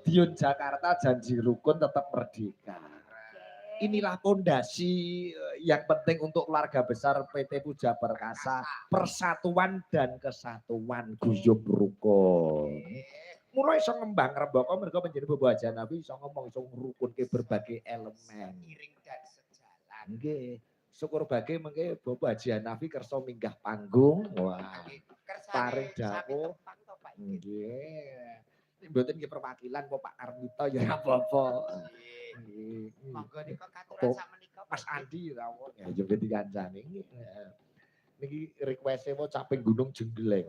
Madiun Jakarta janji rukun tetap merdeka. Inilah pondasi yang penting untuk keluarga besar PT Puja Perkasa, persatuan dan kesatuan guyub rukun. Mulai iso ngembang rembaka mergo menjadi bebaja Nabi iso ngomong iso ngrukunke berbagai elemen. Iring dan sejalan. Nggih. Syukur bagi mengke Bapak Haji Hanafi kersa minggah panggung. Wah. Paring dawuh. Nggih. Mboten nggih perwakilan kok Pak Karmito ya ora apa-apa. Nggih. Monggo nika katuran sakmenika Mas Andi rawuh ya yo dadi kancane nggih. Niki request-e mau caping Gunung Jenggeleng.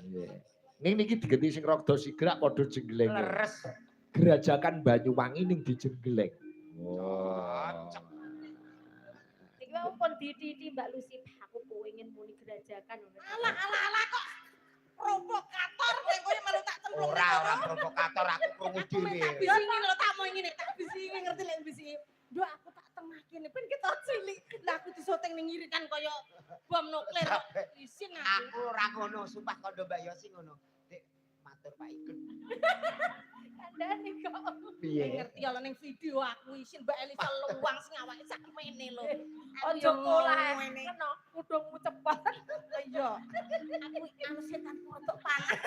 Nggih. Niki digenti sing rada sigrak padha jenggeleng. Leres. Gerajakan Banyuwangi ning di Jenggeleng. Cocok. Iki mau pun di Mbak Lucy, aku pengen muni gerajakan. Alah kok provokator kowe melu tak cemplung. Ora provokator aku krungu dhewe. Bisingin lho tak mau ngene tak bisingin ngerti lek bisingin. Duh aku tak tengah kene ben kita cilik. Lah aku disyuting ning ngiri kan kaya bom nuklir kok isin aku. Aku ora ngono, sumpah kondo Mbak Yosi ngono. Dik, matur Pak Igun. Kandhane kok. Piye? Ngerti ya ning video aku isin Mbak Elisa luang sing awake sak mene lho. Ojo pola kena kudungmu cepat. Iya. Aku anu setan foto panas.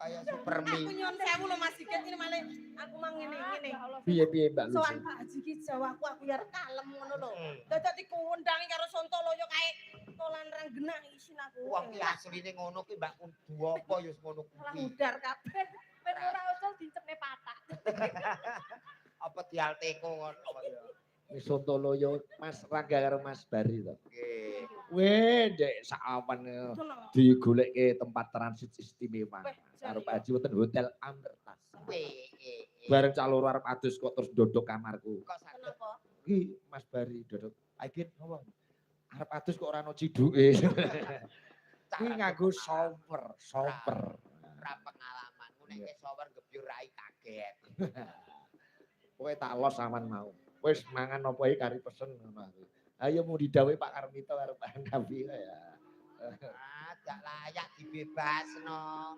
Kaya Supermi. Aku nyuwun sewu lho Mas Sigit ini malah aku mang ngene-ngene. Piye Mbak Lucy? Soan Pak Haji ki Jawaku aku ya kalem ngono lho. Dadak dikuundangi karo Sontoloyo kae tolan renggenah isin aku. Wah ki asline ngono ki Mbak Kudu apa ya ngono Salah kuwi. udar kabeh. Ben ora ucul dicepne patak. Apa dialteko ngono ya. Wis Sontoloyo Mas Rangga karo Mas Bari to. Nggih. Weh, Dek sawan digoleke tempat transit istimewa. Karo Pak Haji wonten Hotel Amertasa. Bareng caloro arep adus kok terus ndodok kamarku. Kok sakit? Kenapa? Iki Mas Bari ndodok. Iki ngomong. Arep adus kok ora ono ciduke. Kuwi nganggo shower. Ora pengalamanmu nek shower gebyur rai kaget. Kowe tak los aman mau. Wis mangan apa iki kari pesen ngono aku. Ayo mau didhawuhi Pak Karmito karo Pak Nabi ya. Gak layak dibebasno.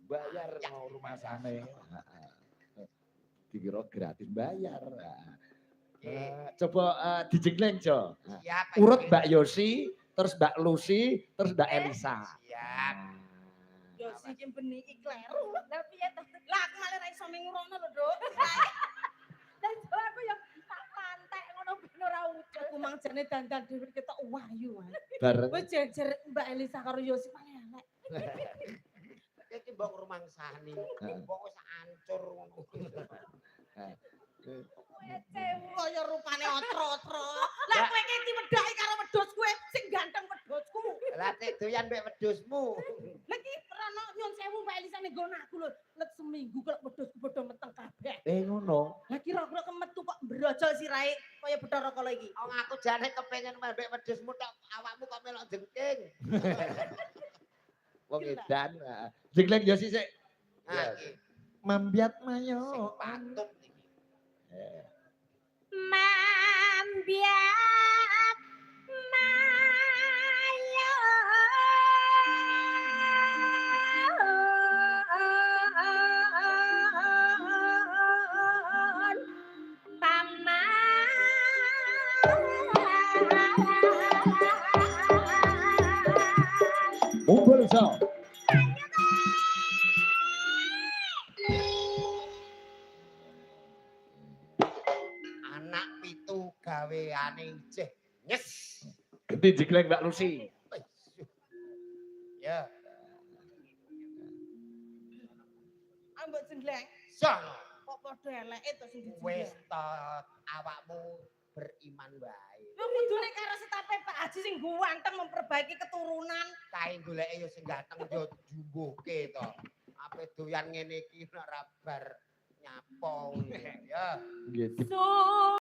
Bayar mau rumah sana. Dikira gratis bayar. Coba dijengkleng Jo. Siap. Urut Mbak Yosi, terus Mbak Lucy, terus Mbak Elisa. Siap. Yo sing beni iki kleru. Lah piye to? Lah aku malah ra iso ngurono lho, Duk. Lah jo aku ya tak pantek ngono ben ora ucul. Aku mang jane dandan dhewe ketok wahyu. Bareng. Wis jejer Mbak Elisa karo Yosi paling elek. Iki mbok rumangsani. Mbok wis ancur ngono. Kaya rupane otro-otro. Lah kowe iki diwedhaki karo wedhus kowe sing ganteng wedhusku. Lah tek doyan mbek wedhusmu. Lah iki rano nyun sewu Mbak Elisa ning nggon aku lho. Let seminggu kok wedhusku padha meteng kabeh. Ngono. Lah kira-kira kemetu kok brojol sirahe kaya Bathara Kala iki. Wong aku jane kepengin mbek wedhusmu tok awakmu kok melok jengking. Wong edan. Jengkleng Yosi sik. Nah iki Mambiat sing mayo. patut iki. Mambiat mayo paman. Kumpul so. Anak pitu gaweane ijeh. Nyes. Genti jengkleng Mbak Lucy. Ya, Ambek jenggleng sono. kok padha eleke to sing Wis dijenggleng. to awakmu beriman wae. Lu kudune karo setape Pak Haji sing ganteng memperbaiki keturunan. Kae goleke ya sing ganteng yo jumbuhke to. Ape doyan ngene iki nek ra bar nyapo ya. Nggih. So